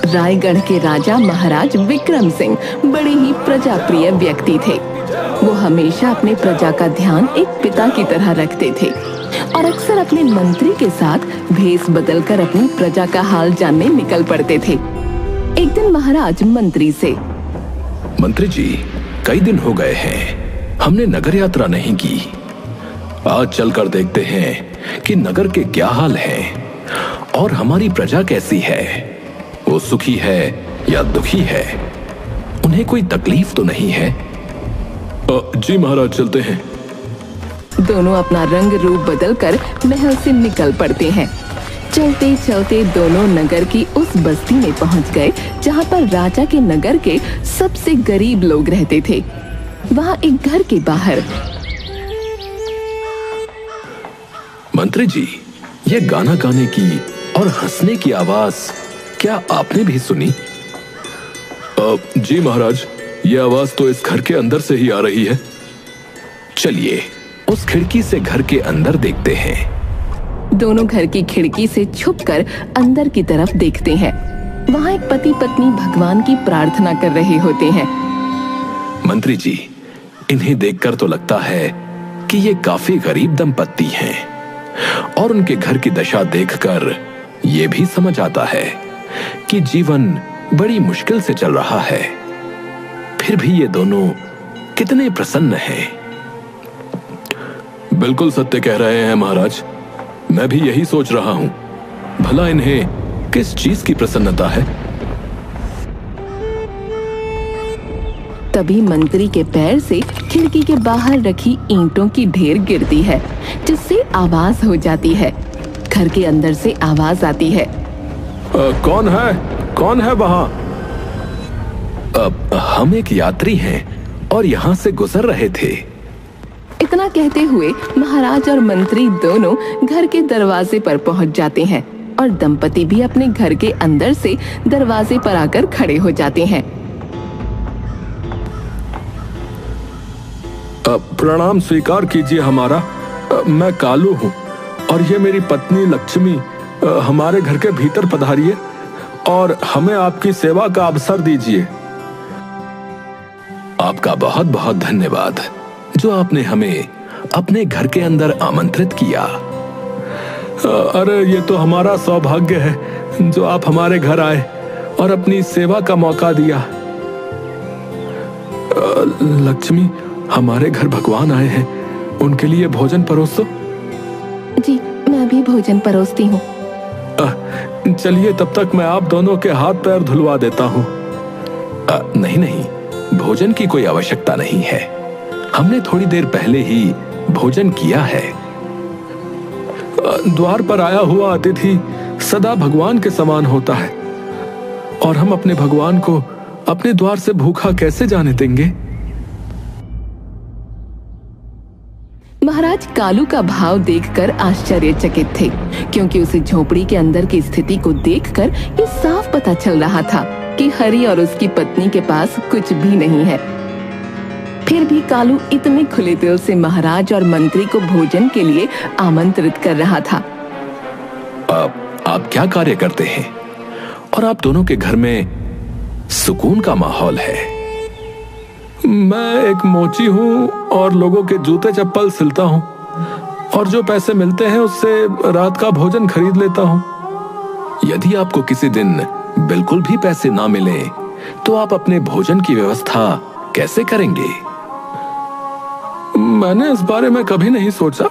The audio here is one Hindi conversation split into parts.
रायगढ़ के राजा महाराज विक्रम सिंह बड़े ही प्रजाप्रिय व्यक्ति थे। वो हमेशा अपने प्रजा का ध्यान एक पिता की तरह रखते थे और अक्सर अपने मंत्री के साथ भेष बदलकर अपनी प्रजा का हाल जानने निकल पड़ते थे। एक दिन महाराज मंत्री से, मंत्री जी, कई दिन हो गए हैं, हमने नगर यात्रा नहीं की। आज चलकर देखते हैं कि नगर के क्या हाल हैं और हमारी प्रजा कैसी है। वो सुखी है या दुखी है, उन्हें कोई तकलीफ तो नहीं है। जी महाराज, चलते हैं। दोनों अपना रंग रूप बदलकर महल से निकल पड़ते हैं। चलते चलते दोनों नगर की उस बस्ती में पहुंच गए जहां पर राजा के नगर के सबसे गरीब लोग रहते थे। वहां एक घर के बाहर, मंत्री जी, ये गाना गाने की और हंसने की आवाज क्या आपने भी सुनी? जी महाराज, ये आवाज तो इस घर के अंदर से ही आ रही है। चलिए उस खिड़की से घर के अंदर देखते हैं। दोनों घर की खिड़की से छुपकर अंदर की तरफ देखते हैं। वहाँ एक पति पत्नी भगवान की प्रार्थना कर रहे होते हैं। मंत्री जी, इन्हें देखकर तो लगता है कि ये काफी गरीब दंपत्ति हैं और उनके घर की दशा देखकर ये भी समझ आता है कि जीवन बड़ी मुश्किल से चल रहा है। फिर भी ये दोनों कितने प्रसन्न हैं। बिल्कुल सत्य कह रहे हैं महाराज, मैं भी यही सोच रहा हूं। भला इन्हें किस चीज की प्रसन्नता है? तभी मंत्री के पैर से खिड़की के बाहर रखी ईंटों की ढेर गिरती है, जिससे आवाज हो जाती है। घर के अंदर से आवाज आती है, कौन है? कौन है वहां? हम एक यात्री हैं और यहाँ से गुजर रहे थे। इतना कहते हुए महाराज और मंत्री दोनों घर के दरवाजे पर पहुंच जाते हैं और दंपति भी अपने घर के अंदर से दरवाजे पर आकर खड़े हो जाते हैं। प्रणाम स्वीकार कीजिए हमारा। मैं कालू हूँ और ये मेरी पत्नी लक्ष्मी हमारे घर के भीतर पधारिए और हमें आपकी सेवा का अवसर दीजिए। आपका बहुत बहुत धन्यवाद जो आपने हमें अपने घर के अंदर आमंत्रित किया। अरे ये तो हमारा सौभाग्य है जो आप हमारे घर आए और अपनी सेवा का मौका दिया। लक्ष्मी, हमारे घर भगवान आए हैं, उनके लिए भोजन परोसो। जी, मैं भी भोजन परोसती हूँ। चलिए, तब तक मैं आप दोनों के हाथ पैर धुलवा देता हूँ। नहीं नहीं, भोजन की कोई आवश्यकता नहीं है। हमने थोड़ी देर पहले ही भोजन किया है। द्वार पर आया हुआ अतिथि सदा भगवान के समान होता है और हम अपने भगवान को अपने द्वार से भूखा कैसे जाने देंगे? महाराज कालू का भाव देखकर आश्चर्यचकित थे, क्योंकि उसे झोपड़ी के अंदर की स्थिति को देखकर ये साफ पता चल रहा था कि हरि और उसकी पत्नी के पास कुछ भी नहीं है। फिर भी कालू इतने खुले दिल से महाराज और मंत्री को भोजन के लिए आमंत्रित कर रहा था। आप क्या कार्य करते हैं और आप दोनों के घर में सुकून का माहौल है? मैं एक मोची हूँ और लोगों के जूते चप्पल सिलता हूँ और जो पैसे मिलते हैं उससे रात का भोजन खरीद लेता हूँ। यदि आपको किसी दिन बिल्कुल भी पैसे ना मिले तो आप अपने भोजन की व्यवस्था कैसे करेंगे? मैंने इस बारे में कभी नहीं सोचा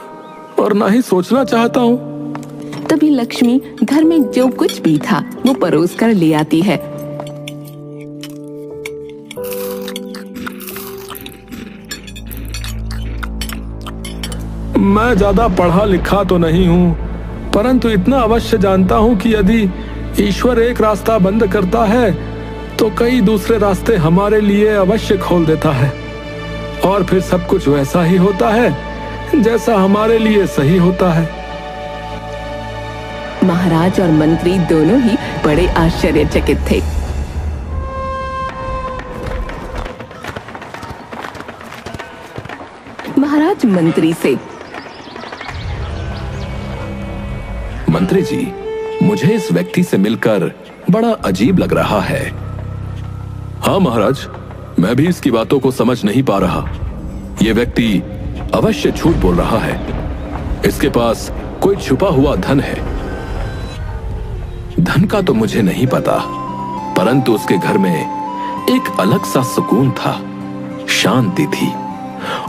और ना ही सोचना चाहता हूँ। तभी लक्ष्मी घर में जो कुछ भी था वो परोस कर ले आती है। मैं ज्यादा पढ़ा लिखा तो नहीं हूँ, परंतु इतना अवश्य जानता हूँ कि यदि ईश्वर एक रास्ता बंद करता है तो कई दूसरे रास्ते हमारे लिए अवश्य खोल देता है और फिर सब कुछ वैसा ही होता है जैसा हमारे लिए सही होता है। महाराज और मंत्री दोनों ही बड़े आश्चर्यचकित थे। महाराज मंत्री से, मंत्री जी, मुझे इस व्यक्ति से मिलकर बड़ा अजीब लग रहा है। हाँ महाराज, मैं भी इसकी बातों को समझ नहीं पा रहा। यह व्यक्ति अवश्य झूठ बोल रहा है। इसके पास कोई छुपा हुआ धन है। धन का तो मुझे नहीं पता, परंतु उसके घर में एक अलग सा सुकून था, शांति थी,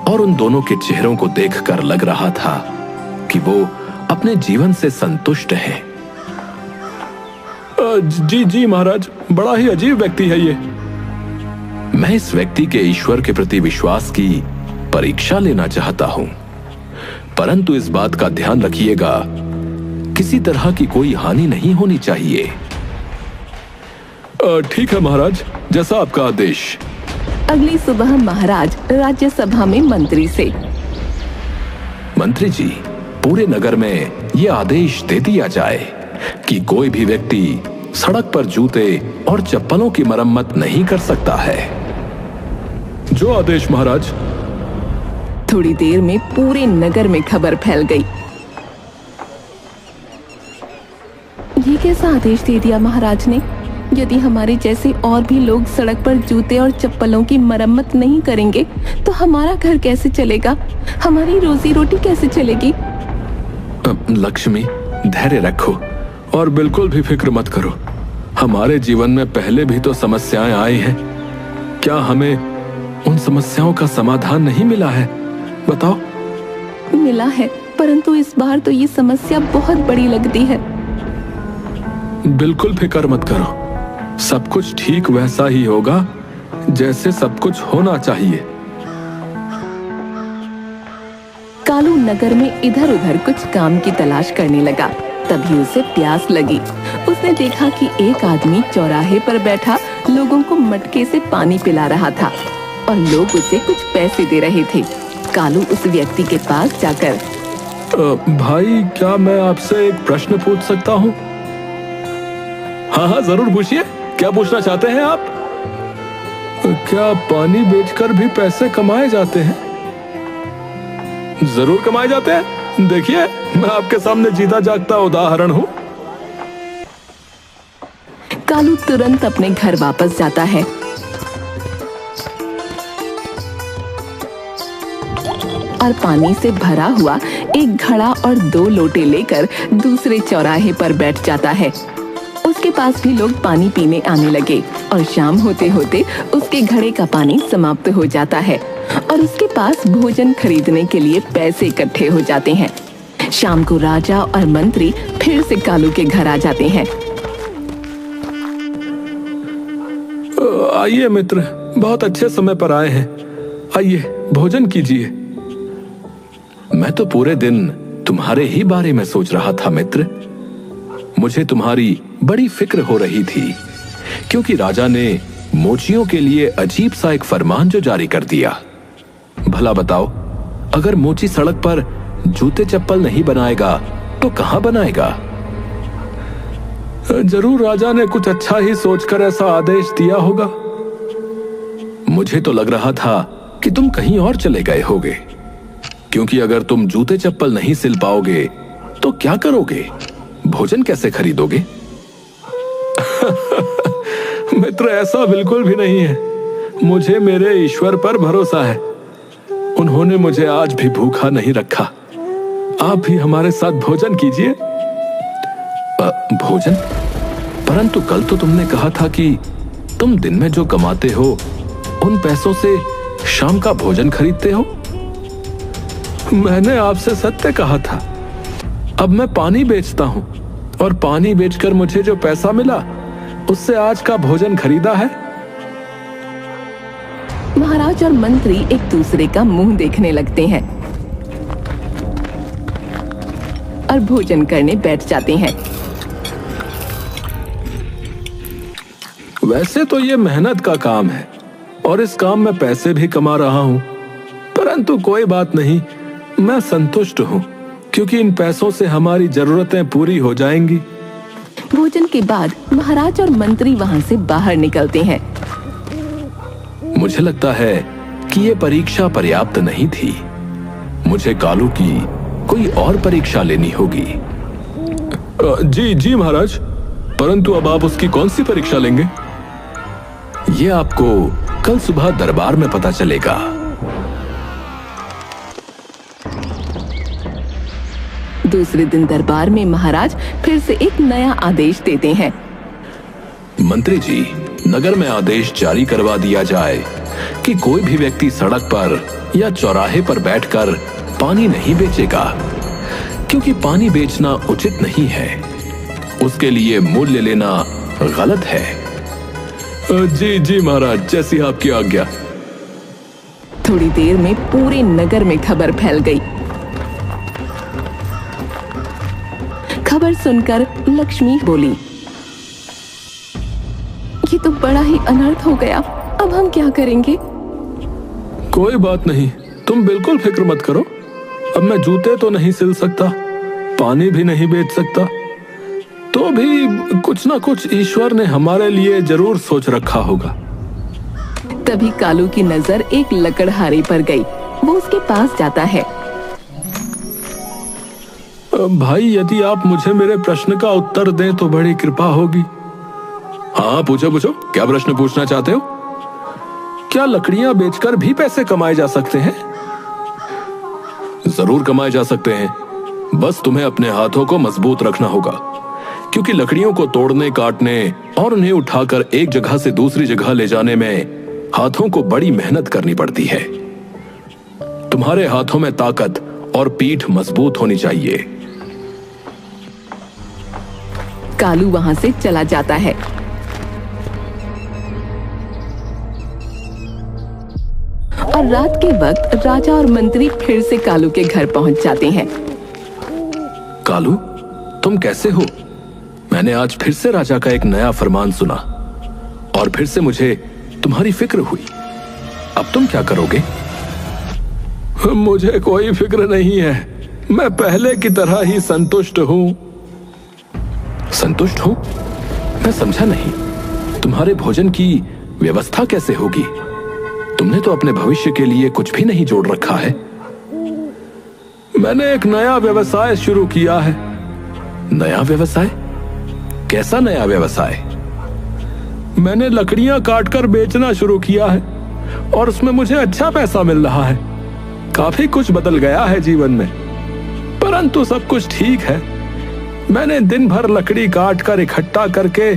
और उन दोनों के चेहरों को देखकर लग रहा था कि वो अपने जीवन से संतुष्ट है। जी जी महाराज, बड़ा ही अजीब व्यक्ति है ये। मैं इस व्यक्ति के ईश्वर के प्रति विश्वास की परीक्षा लेना चाहता हूं, परंतु इस बात का ध्यान रखिएगा, किसी तरह की कोई हानि नहीं होनी चाहिए। ठीक है महाराज, जैसा आपका आदेश। अगली सुबह महाराज राज्यसभा में मंत्री से, मंत्री जी, पूरे नगर में यह आदेश दे दिया जाए कि कोई भी व्यक्ति सड़क पर जूते और चप्पलों की मरम्मत नहीं कर सकता है। जो आदेश महाराज। थोड़ी देर में पूरे नगर में खबर फैल गई। ये कैसा आदेश दे दिया महाराज ने? यदि हमारे जैसे और भी लोग सड़क पर जूते और चप्पलों की मरम्मत नहीं करेंगे तो हमारा घर कैसे चलेगा? हमारी रोजी रोटी कैसे चलेगी? लक्ष्मी, धैर्य रखो और बिल्कुल भी फिक्र मत करो। हमारे जीवन में पहले भी तो समस्याएं आई हैं। क्या हमें उन समस्याओं का समाधान नहीं मिला है? बताओ। मिला है, परंतु इस बार तो ये समस्या बहुत बड़ी लगती है। बिल्कुल फिक्र मत करो, सब कुछ ठीक वैसा ही होगा जैसे सब कुछ होना चाहिए। कालू नगर में इधर उधर कुछ काम की तलाश करने लगा। तभी उसे प्यास लगी। उसने देखा कि एक आदमी चौराहे पर बैठा लोगों को मटके से पानी पिला रहा था और लोग उसे कुछ पैसे दे रहे थे। कालू उस व्यक्ति के पास जाकर, भाई, क्या मैं आपसे एक प्रश्न पूछ सकता हूँ? हाँ हाँ, जरूर पूछिए। क्या पूछना चाहते हैं आप? क्या पानी बेचकर भी पैसे कमाए जाते हैं? जरूर कमाए जाते हैं। देखिए, मैं आपके सामने जीता जागता उदाहरण हूँ। कालू तुरंत अपने घर वापस जाता है और पानी से भरा हुआ एक घड़ा और 2 लोटे लेकर दूसरे चौराहे पर बैठ जाता है। उसके पास भी लोग पानी पीने आने लगे और शाम होते होते उसके घड़े का पानी समाप्त हो जाता है और उसके पास भोजन खरीदने के लिए पैसे इकट्ठे हो जाते हैं। शाम को राजा और मंत्री फिर से कालू के घर आ जाते हैं। आइए मित्र, बहुत अच्छे समय पर आए हैं। आइए, भोजन कीजिए। मैं तो पूरे दिन तुम्हारे ही बारे में सोच रहा था मित्र। मुझे तुम्हारी बड़ी फिक्र हो रही थी, क्योंकि राजा ने मोचियों के लिए अजीब सा एक फरमान जो जारी कर दिया। भला बताओ, अगर मोची सड़क पर जूते चप्पल नहीं बनाएगा तो कहां बनाएगा? जरूर राजा ने कुछ अच्छा ही सोचकर ऐसा आदेश दिया होगा। मुझे तो लग रहा था कि तुम कहीं और चले गए होगे, क्योंकि अगर तुम जूते चप्पल नहीं सिल पाओगे तो क्या करोगे? भोजन कैसे खरीदोगे? मित्र, ऐसा बिल्कुल भी नहीं है। मुझे मेरे ईश्वर पर भरोसा है। उन्होंने मुझे आज भी भूखा नहीं रखा। आप भी हमारे साथ भोजन कीजिए। भोजन? परंतु कल तो तुमने कहा था कि तुम दिन में जो कमाते हो उन पैसों से शाम का भोजन खरीदते हो। मैंने आपसे सत्य कहा था। अब मैं पानी बेचता हूं और पानी बेचकर मुझे जो पैसा मिला उससे आज का भोजन खरीदा है। महाराज और मंत्री एक दूसरे का मुंह देखने लगते हैं और भोजन करने बैठ जाते हैं। वैसे तो ये मेहनत का काम है और इस काम में पैसे भी कमा रहा हूं, परंतु कोई बात नहीं, मैं संतुष्ट हूं, क्योंकि इन पैसों से हमारी जरूरतें पूरी हो जाएंगी। भोजन के बाद महाराज और मंत्री वहां से बाहर निकलते हैं। मुझे लगता है कि ये परीक्षा पर्याप्त नहीं थी। मुझे कालू की कोई और परीक्षा लेनी होगी। जी जी महाराज। परंतु अब आप उसकी कौन सी परीक्षा लेंगे? ये आपको कल सुबह दरबार में पता चलेगा। दूसरे दिन दरबार में महाराज फिर से एक नया आदेश देते हैं। मंत्री जी, नगर में आदेश जारी करवा दिया जाए कि कोई भी व्यक्ति सड़क पर या चौराहे पर बैठकर पानी नहीं बेचेगा, क्योंकि पानी बेचना उचित नहीं है। उसके लिए मूल्य लेना गलत है। जी जी महाराज, जैसी आपकी आज्ञा। थोड़ी देर में पूरे नगर में खबर फैल गई। खबर सुनकर लक्ष्मी बोली, ये तो बड़ा ही अनर्थ हो गया, अब हम क्या करेंगे? कोई बात नहीं, तुम बिल्कुल फिक्र मत करो। अब मैं जूते तो नहीं सिल सकता, पानी भी नहीं बेच सकता, तो भी कुछ ना कुछ ईश्वर ने हमारे लिए जरूर सोच रखा होगा। तभी कालू की नजर एक लकड़हारे पर गई। वो उसके पास जाता है। भाई, यदि आप मुझे मेरे प्रश्न का उत्तर दें तो बड़ी कृपा होगी। हाँ, पूछो पूछो, क्या प्रश्न पूछना चाहते हो? क्या लकड़ियां बेचकर भी पैसे कमाए जा सकते हैं? जरूर कमाए जा सकते हैं, बस तुम्हें अपने हाथों को मजबूत रखना होगा, क्योंकि लकड़ियों को तोड़ने, काटने और उन्हें उठाकर एक जगह से दूसरी जगह ले जाने में हाथों को बड़ी मेहनत करनी पड़ती है। तुम्हारे हाथों में ताकत और पीठ मजबूत होनी चाहिए। कालू वहां से चला जाता है। और रात के वक्त राजा और मंत्री फिर से कालू के घर पहुंच जाते हैं। कालू, तुम कैसे हो? मैंने आज फिर से राजा का एक नया फरमान सुना और फिर से मुझे तुम्हारी फिक्र हुई। अब तुम क्या करोगे? मुझे कोई फिक्र नहीं है, मैं पहले की तरह ही संतुष्ट हूं। संतुष्ट हो? मैं समझा नहीं। तुम्हारे भोजन की व्यवस्था कैसे होगी? तुमने तो अपने भविष्य के लिए कुछ भी नहीं जोड़ रखा है। मैंने एक नया व्यवसाय शुरू किया है। नया व्यवसाय? कैसा नया व्यवसाय? मैंने लकड़ियां काटकर बेचना शुरू किया है और उसमें मुझे अच्छा पैसा मिल रहा है। काफी कुछ बदल गया है जीवन में, परंतु सब कुछ ठीक है। मैंने दिन भर लकड़ी काट कर इकट्ठा करके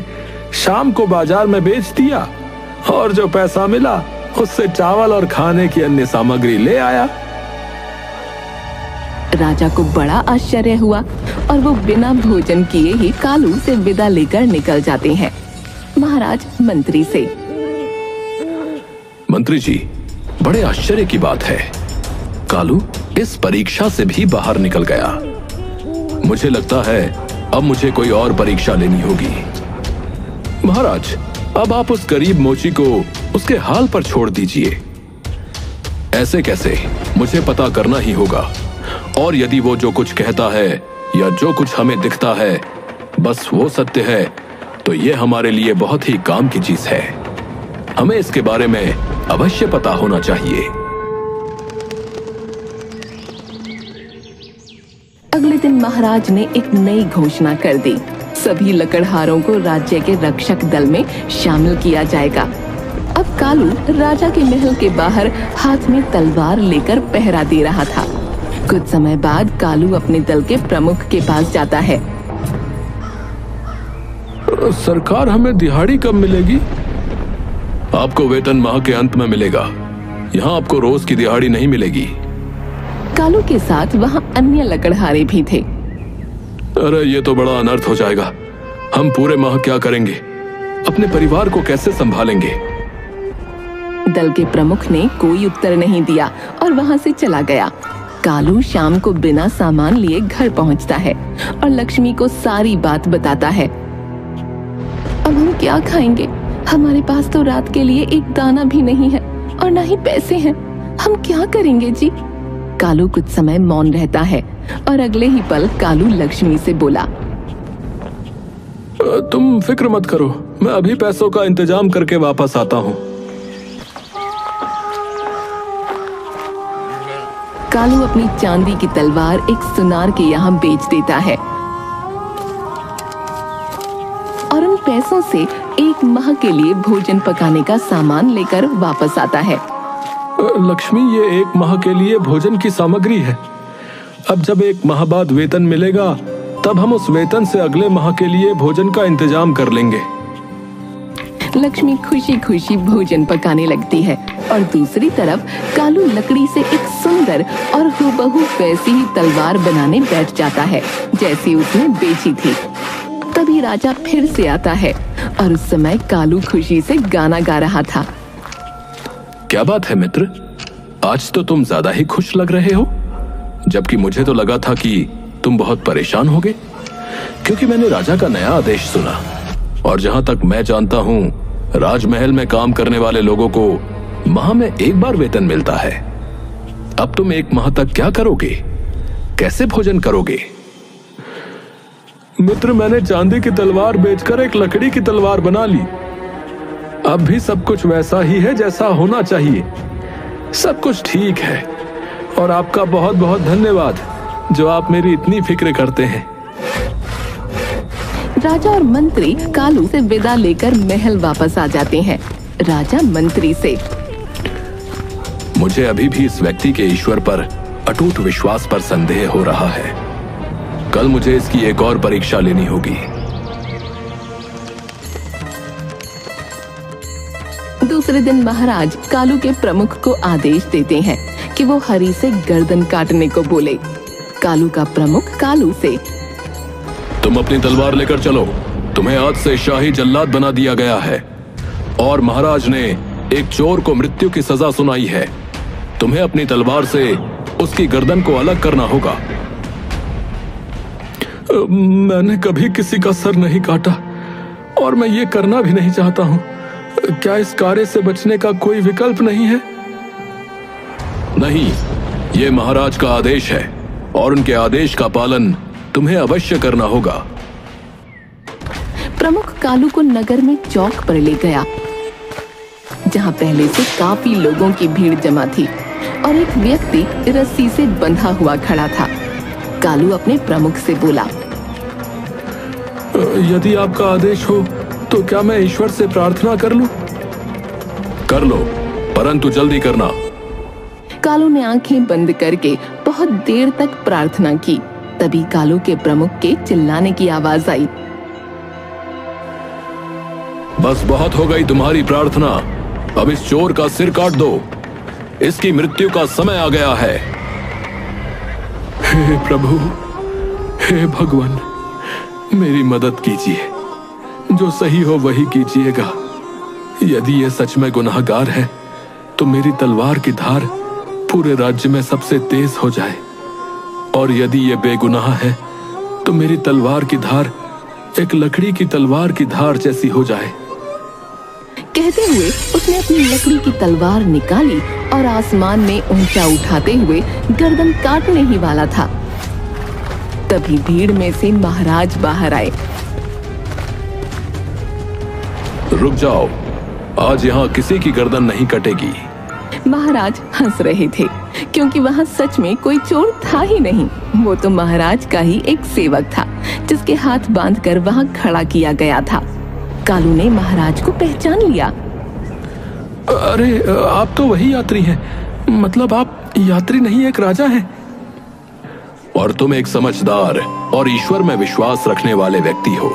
शाम को बाजार में बेच दिया और जो पैसा मिला उससे चावल और खाने की अन्य सामग्री ले आया। राजा को बड़ा आश्चर्य हुआ और वो बिना भोजन किए ही कालू से विदा लेकर निकल जाते हैं। महाराज मंत्री से, मंत्री जी, बड़े आश्चर्य की बात है, कालू इस परीक्षा से भी बाहर निकल गया। मुझे लगता है अब मुझे कोई और परीक्षा लेनी होगी। महाराज, अब आप उस गरीब मोची को उसके हाल पर छोड़ दीजिए। ऐसे कैसे? मुझे पता करना ही होगा, और यदि वो जो कुछ कहता है या जो कुछ हमें दिखता है बस वो सत्य है, तो ये हमारे लिए बहुत ही काम की चीज है। हमें इसके बारे में अवश्य पता होना चाहिए। अगले दिन महाराज ने एक नई घोषणा कर दी। सभी लकड़हारों को राज्य के रक्षक दल में शामिल किया जाएगा। अब कालू राजा के महल के बाहर हाथ में तलवार लेकर पहरा दे रहा था। कुछ समय बाद कालू अपने दल के प्रमुख के पास जाता है। सरकार, हमें दिहाड़ी कब मिलेगी? आपको वेतन माह के अंत में मिलेगा। यहाँ आपको रोज की दिहाड़ी नहीं मिलेगी। कालू के साथ वहाँ अन्य लकड़हारे भी थे। अरे ये तो बड़ा अनर्थ हो जाएगा। हम पूरे माह क्या करेंगे? अपने परिवार को कैसे संभालेंगे? दल के प्रमुख ने कोई उत्तर नहीं दिया और वहाँ से चला गया। कालू शाम को बिना सामान लिए घर पहुँचता है और लक्ष्मी को सारी बात बताता है। अब हम क्या खाएंगे? हमारे पास तो रात के लिए एक दाना भी नहीं है और न ही पैसे हैं। हम क्या करेंगे जी? कालू कुछ समय मौन रहता है और अगले ही पल कालू लक्ष्मी से बोला, तुम फिक्र मत करो, मैं अभी पैसों का इंतजाम करके वापस आता हूँ। कालू अपनी चांदी की तलवार एक सुनार के यहाँ बेच देता है और उन पैसों से 1 माह के लिए भोजन पकाने का सामान लेकर वापस आता है। लक्ष्मी, ये 1 माह के लिए भोजन की सामग्री है। अब जब 1 माह बाद वेतन मिलेगा तब हम उस वेतन से अगले माह के लिए भोजन का इंतजाम कर लेंगे। लक्ष्मी खुशी खुशी भोजन पकाने लगती है और दूसरी तरफ कालू लकड़ी से एक सुंदर और हूबहू वैसी ही तलवार बनाने बैठ जाता है जैसी उसने बेची थी। तभी राजा फिर से आता है और उस समय कालू खुशी से गाना गा रहा था। क्या बात है मित्र, आज तो तुम ज्यादा ही खुश लग रहे हो, जबकि मुझे तो लगा था कि तुम बहुत परेशान होगे, क्योंकि मैंने राजा का नया आदेश सुना और जहां तक मैं जानता हूं राजमहल में काम करने वाले लोगों को माह में 1 बार वेतन मिलता है। अब तुम 1 माह तक क्या करोगे, कैसे भोजन करोगे? मित्र, मैंने चांदी की तलवार बेचकर एक लकड़ी की तलवार बना ली। अब भी सब कुछ वैसा ही है जैसा होना चाहिए। सब कुछ ठीक है और आपका बहुत बहुत धन्यवाद जो आप मेरी इतनी फिक्र करते हैं। राजा और मंत्री कालू से विदा लेकर महल वापस आ जाते हैं। राजा मंत्री से, मुझे अभी भी इस व्यक्ति के ईश्वर पर अटूट विश्वास पर संदेह हो रहा है। कल मुझे इसकी एक और परीक्षा लेनी होगी। दूसरे दिन महाराज कालू के प्रमुख को आदेश देते हैं कि वो हरि से गर्दन काटने को बोले। कालू का प्रमुख कालू से, तुम अपनी तलवार लेकर चलो, तुम्हें आज से शाही जल्लाद बना दिया गया है और महाराज ने एक चोर को मृत्यु की सजा सुनाई है। तुम्हें अपनी तलवार से उसकी गर्दन को अलग करना होगा। मैंने कभी किसी का सर नहीं काटा और मैं ये करना भी नहीं चाहता हूँ। क्या इस कार्य से बचने का कोई विकल्प नहीं है? नहीं, ये महाराज का आदेश है और उनके आदेश का पालन तुम्हें अवश्य करना होगा। प्रमुख कालू को नगर में चौक पर ले गया, जहाँ पहले से काफी लोगों की भीड़ जमा थी और एक व्यक्ति रस्सी से बंधा हुआ खड़ा था। कालू अपने प्रमुख से बोला, यदि आपका आदेश हो तो क्या मैं ईश्वर से प्रार्थना कर लूं? कर लो, परंतु जल्दी करना। कालू ने आंखें बंद करके बहुत देर तक प्रार्थना की। तभी कालू के प्रमुख के चिल्लाने की आवाज आई, बस बहुत हो गई तुम्हारी प्रार्थना, अब इस चोर का सिर काट दो, इसकी मृत्यु का समय आ गया है। हे प्रभु, हे भगवान, मेरी मदद कीजिए, जो सही हो वही कीजिएगा। यदि ये सच में गुनाहगार है तो मेरी तलवार की धार पूरे राज्य में सबसे तेज हो जाए, और यदि ये बेगुनाह है तो मेरी तलवार की धार एक लकड़ी की तलवार की धार जैसी हो जाए। कहते हुए उसने अपनी लकड़ी की तलवार निकाली और आसमान में ऊंचा उठाते हुए गर्दन काटने ही वाला था। तभी भीड़ में से महाराज बाहर आए। रुक जाओ, आज यहाँ किसी की गर्दन नहीं कटेगी। महाराज हंस रहे थे क्योंकि वहाँ सच में कोई चोर था ही नहीं। वो तो महाराज का ही एक सेवक था जिसके हाथ बांधकर वहाँ खड़ा किया गया था। कालू ने महाराज को पहचान लिया। अरे, आप तो वही यात्री हैं। मतलब आप यात्री नहीं, एक राजा हैं। और तुम एक समझदार और ईश्वर में विश्वास रखने वाले व्यक्ति हो।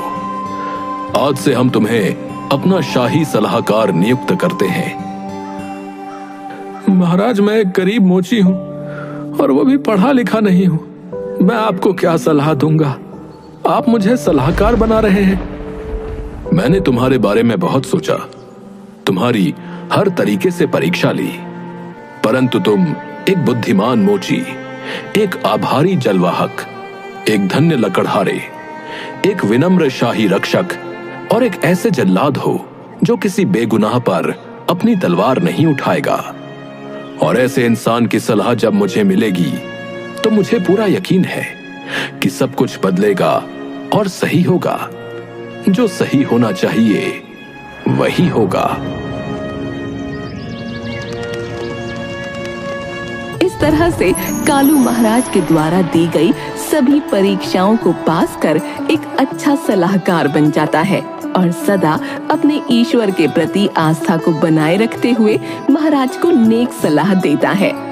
आज से हम तुम्हें अपना शाही सलाहकार नियुक्त करते हैं। महाराज, मैं एक गरीब मोची हूँ और वो भी पढ़ा लिखा नहीं हूँ। मैं आपको क्या सलाह दूंगा? आप मुझे सलाहकार बना रहे हैं। मैंने तुम्हारे बारे में बहुत सोचा, तुम्हारी हर तरीके से परीक्षा ली, परंतु तुम एक बुद्धिमान मोची, एक आभारी जलवाहक, एक धन्य लकड़हारे, एक विनम्र शाही रक्षक और एक ऐसे जल्लाद हो जो किसी बेगुनाह पर अपनी तलवार नहीं उठाएगा। और ऐसे इंसान की सलाह जब मुझे मिलेगी तो मुझे पूरा यकीन है कि सब कुछ बदलेगा और सही होगा। जो सही होना चाहिए वही होगा। इस तरह से कालू महाराज के द्वारा दी गई सभी परीक्षाओं को पास कर एक अच्छा सलाहकार बन जाता है और सदा अपने ईश्वर के प्रति आस्था को बनाए रखते हुए महाराज को नेक सलाह देता है।